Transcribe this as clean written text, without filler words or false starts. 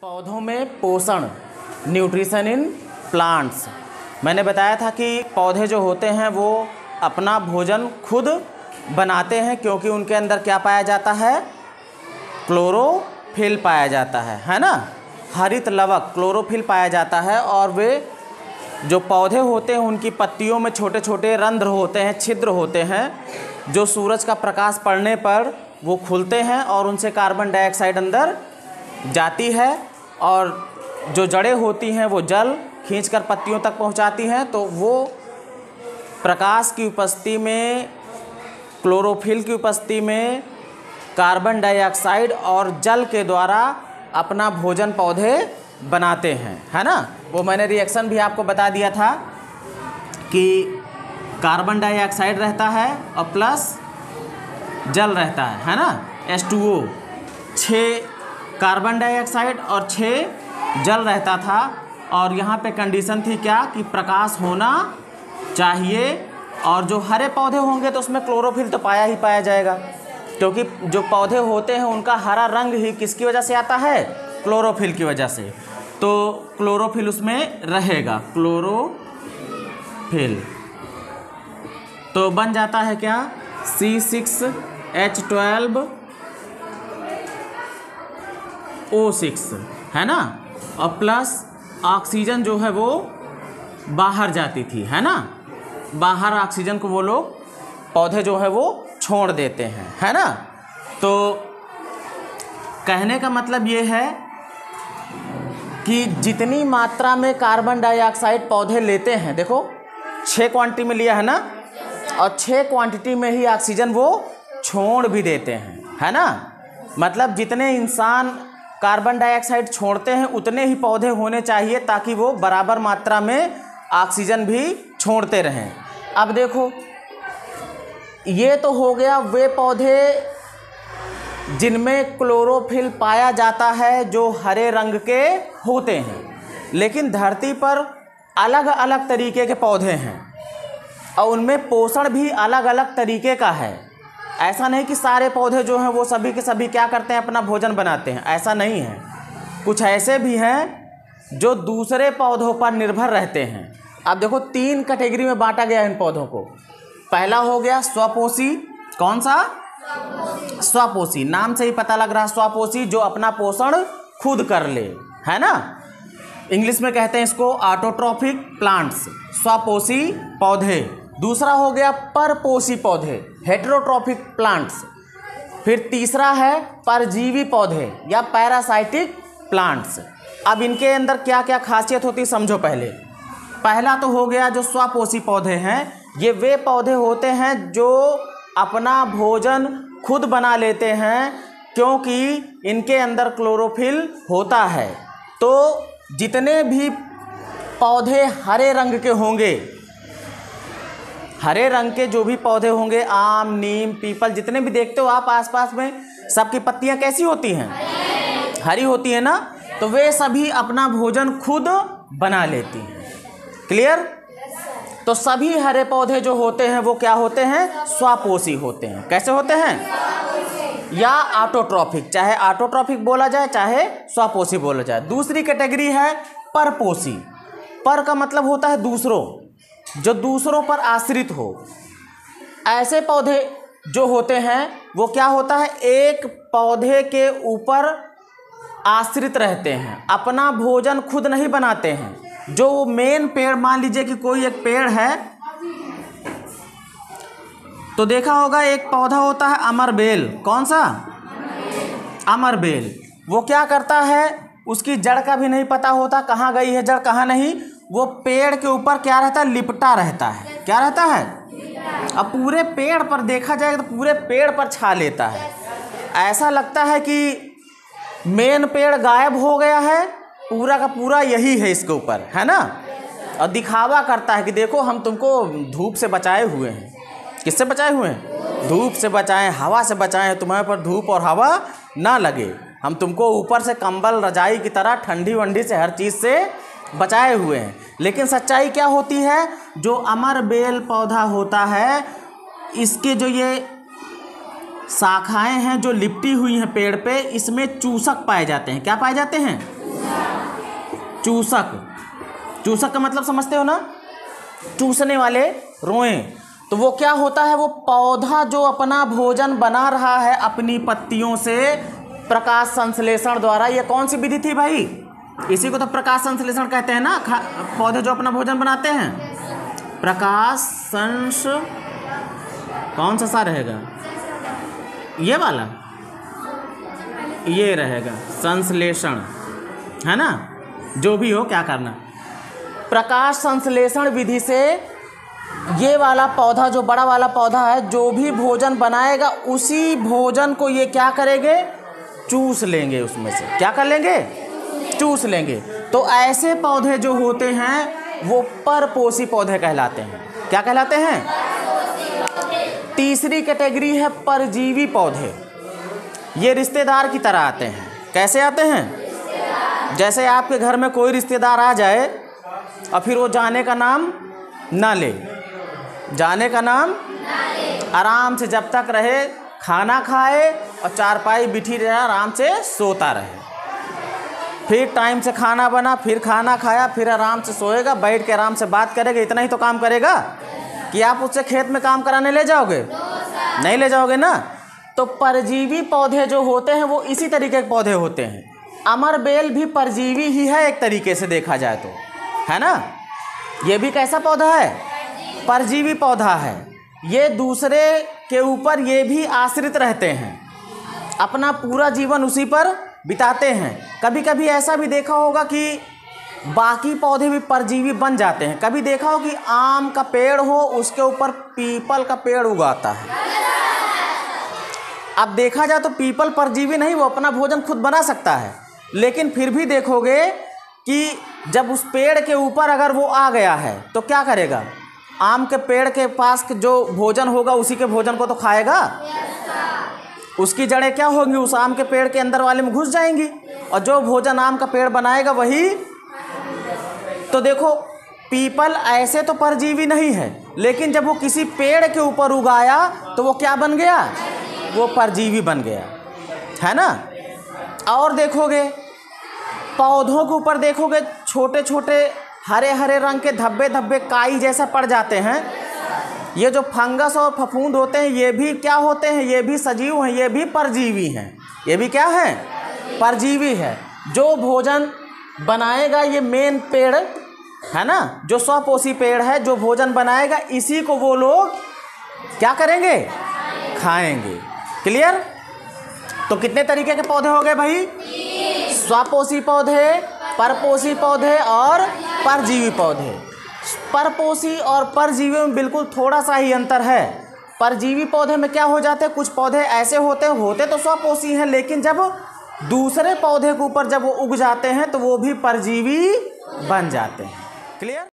पौधों में पोषण, न्यूट्रिशन इन प्लांट्स। मैंने बताया था कि पौधे जो होते हैं वो अपना भोजन खुद बनाते हैं, क्योंकि उनके अंदर क्या पाया जाता है, क्लोरोफिल पाया जाता है ना, हरित लवक क्लोरोफिल पाया जाता है। और वे जो पौधे होते हैं उनकी पत्तियों में छोटे छोटे रंध्र होते हैं, छिद्र होते हैं, जो सूरज का प्रकाश पड़ने पर वो खुलते हैं और उनसे कार्बन डाइऑक्साइड अंदर जाती है, और जो जड़ें होती हैं वो जल खींचकर पत्तियों तक पहुंचाती हैं। तो वो प्रकाश की उपस्थिति में, क्लोरोफिल की उपस्थिति में कार्बन डाइऑक्साइड और जल के द्वारा अपना भोजन पौधे बनाते हैं, है ना। वो मैंने रिएक्शन भी आपको बता दिया था कि कार्बन डाइऑक्साइड रहता है और प्लस जल रहता है ना, H2O, 6 कार्बन डाइऑक्साइड और 6 जल रहता था। और यहाँ पे कंडीशन थी क्या, कि प्रकाश होना चाहिए, और जो हरे पौधे होंगे तो उसमें क्लोरोफिल तो पाया ही पाया जाएगा, क्योंकि जो पौधे होते हैं उनका हरा रंग ही किसकी वजह से आता है, क्लोरोफिल की वजह से। तो क्लोरोफिल उसमें रहेगा, क्लोरोफिल। तो बन जाता है क्या, C6H12O6, है ना, और प्लस ऑक्सीजन जो है वो बाहर जाती थी, है ना, बाहर ऑक्सीजन को वो लोग पौधे जो है वो छोड़ देते हैं, है ना। तो कहने का मतलब ये है कि जितनी मात्रा में कार्बन डाइऑक्साइड पौधे लेते हैं, देखो 6 क्वांटिटी में लिया है ना, और 6 क्वांटिटी में ही ऑक्सीजन वो छोड़ भी देते हैं, है ना। मतलब जितने इंसान कार्बन डाइऑक्साइड छोड़ते हैं उतने ही पौधे होने चाहिए, ताकि वो बराबर मात्रा में ऑक्सीजन भी छोड़ते रहें। अब देखो, ये तो हो गया वे पौधे जिनमें क्लोरोफिल पाया जाता है, जो हरे रंग के होते हैं। लेकिन धरती पर अलग अलग तरीके के पौधे हैं और उनमें पोषण भी अलग अलग तरीके का है। ऐसा नहीं कि सारे पौधे जो हैं वो सभी के सभी क्या करते हैं, अपना भोजन बनाते हैं, ऐसा नहीं है। कुछ ऐसे भी हैं जो दूसरे पौधों पर निर्भर रहते हैं। अब देखो 3 कैटेगरी में बांटा गया है इन पौधों को। पहला हो गया स्वपोषी। कौन सा, स्वपोषी, नाम से ही पता लग रहा है स्वपोषी, जो अपना पोषण खुद कर ले, है ना। इंग्लिश में कहते हैं इसको ऑटोट्रॉफिक प्लांट्स, स्वपोषी पौधे। दूसरा हो गया परपोषी पौधे, हेटेरोट्रॉफिक प्लांट्स। फिर तीसरा है परजीवी पौधे या पैरासाइटिक प्लांट्स। अब इनके अंदर क्या क्या खासियत होती है समझो पहले। पहला तो हो गया जो स्वपोषी पौधे हैं, ये वे पौधे होते हैं जो अपना भोजन खुद बना लेते हैं, क्योंकि इनके अंदर क्लोरोफिल होता है। तो जितने भी पौधे हरे रंग के होंगे, हरे रंग के जो भी पौधे होंगे, आम, नीम, पीपल, जितने भी देखते हो आप आसपास में, सबकी पत्तियां कैसी होती हैं, हरी होती है ना। तो वे सभी अपना भोजन खुद बना लेती हैं। क्लियर। तो सभी हरे पौधे जो होते हैं वो क्या होते हैं, स्वपोषी होते हैं। कैसे होते हैं, या ऑटोट्रॉफिक, चाहे ऑटोट्रॉफिक बोला जाए चाहे स्वपोषी बोला जाए। दूसरी कैटेगरी है परपोषी। पर का मतलब होता है दूसरों, जो दूसरों पर आश्रित हो। ऐसे पौधे जो होते हैं वो क्या होता है, एक पौधे के ऊपर आश्रित रहते हैं, अपना भोजन खुद नहीं बनाते हैं। जो मेन पेड़, मान लीजिए कि कोई एक पेड़ है, तो देखा होगा एक पौधा होता है अमरबेल। कौन सा, अमरबेल। वो क्या करता है, उसकी जड़ का भी नहीं पता होता कहाँ गई है जड़, कहाँ नहीं। वो पेड़ के ऊपर क्या रहता है, लिपटा रहता है। क्या रहता है, अब पूरे पेड़ पर देखा जाए तो पूरे पेड़ पर छा लेता है। ऐसा लगता है कि मेन पेड़ गायब हो गया है, पूरा का पूरा यही है इसके ऊपर, है ना। और दिखावा करता है कि देखो हम तुमको धूप से बचाए हुए हैं। किससे बचाए हुए हैं, धूप से बचाएं, हवा से बचाएं, तुम्हारे पर धूप और हवा ना लगे। हम तुमको ऊपर से कंबल, रजाई की तरह ठंडी वंडी से, हर चीज़ से बचाए हुए हैं। लेकिन सच्चाई क्या होती है, जो अमरबेल पौधा होता है, इसके जो ये शाखाएं हैं जो लिपटी हुई हैं पेड़ पे, इसमें चूसक पाए जाते हैं। क्या पाए जाते हैं? चूसक। चूसक का मतलब समझते हो ना, चूसने वाले रोएं। तो वो क्या होता है, वो पौधा जो अपना भोजन बना रहा है अपनी पत्तियों से प्रकाश संश्लेषण द्वारा। ये कौन सी विधि थी भाई? इसी को तो प्रकाश संश्लेषण कहते हैं ना, पौधे जो अपना भोजन बनाते हैं। प्रकाश संस, कौन सा सा रहेगा? ये वाला, ये रहेगा संश्लेषण, है ना। जो भी हो, क्या करना, प्रकाश संश्लेषण विधि से ये वाला पौधा, जो बड़ा वाला पौधा है, जो भी भोजन बनाएगा उसी भोजन को ये क्या करेंगे, चूस लेंगे। उसमें से क्या कर लेंगे, चूस लेंगे। तो ऐसे पौधे जो होते हैं वो परपोषी पौधे कहलाते हैं। क्या कहलाते हैं? तीसरी कैटेगरी है परजीवी पौधे। ये रिश्तेदार की तरह आते हैं। कैसे आते हैं? जैसे आपके घर में कोई रिश्तेदार आ जाए और फिर वो जाने का नाम ना ले, जाने का नाम आराम से जब तक रहे, खाना खाए और चारपाई बिठी रहे, आराम से सोता रहे। फिर टाइम से खाना बना, फिर खाना खाया, फिर आराम से सोएगा, बैठ के आराम से बात करेगा। इतना ही तो काम करेगा कि आप उससे खेत में काम कराने ले जाओगे? नहीं ले जाओगे ना। तो परजीवी पौधे जो होते हैं वो इसी तरीके के पौधे होते हैं। अमरबेल भी परजीवी ही है एक तरीके से देखा जाए तो, है ना। ये भी कैसा पौधा है? परजीवी पौधा है। ये दूसरे के ऊपर ये भी आश्रित रहते हैं, अपना पूरा जीवन उसी पर बिताते हैं। कभी कभी ऐसा भी देखा होगा कि बाकी पौधे भी परजीवी बन जाते हैं। कभी देखा हो कि आम का पेड़ हो, उसके ऊपर पीपल का पेड़ उगाता है। अब देखा जाए तो पीपल परजीवी नहीं, वो अपना भोजन खुद बना सकता है। लेकिन फिर भी देखोगे कि जब उस पेड़ के ऊपर अगर वो आ गया है तो क्या करेगा? आम के पेड़ के पास जो भोजन होगा उसी के भोजन को तो खाएगा। उसकी जड़ें क्या होंगी? उस आम के पेड़ के अंदर वाले में घुस जाएंगी और जो भोजन आम का पेड़ बनाएगा वही। तो देखो, पीपल ऐसे तो परजीवी नहीं है, लेकिन जब वो किसी पेड़ के ऊपर उगाया तो वो क्या बन गया? वो परजीवी बन गया, है ना। और देखोगे पौधों के ऊपर, देखोगे छोटे छोटे हरे हरे रंग के धब्बे धब्बे काई जैसा पड़ जाते हैं। ये जो फंगस और फफूंद होते हैं ये भी क्या होते हैं? ये भी सजीव हैं, ये भी परजीवी हैं। ये भी क्या है? परजीवी है। जो भोजन बनाएगा ये मेन पेड़ है ना, जो स्वपोषी पेड़ है, जो भोजन बनाएगा इसी को वो लोग क्या करेंगे? खाएंगे। क्लियर? तो कितने तरीके के पौधे हो गए भाई? स्वपोषी पौधे, परपोषी पौधे और परजीवी पौधे। परपोषी और परजीवी में बिल्कुल थोड़ा सा ही अंतर है। परजीवी पौधे में क्या हो जाते हैं, कुछ पौधे ऐसे होते तो स्वपोषी हैं, लेकिन जब दूसरे पौधे के ऊपर जब वो उग जाते हैं तो वो भी परजीवी बन जाते हैं। क्लियर?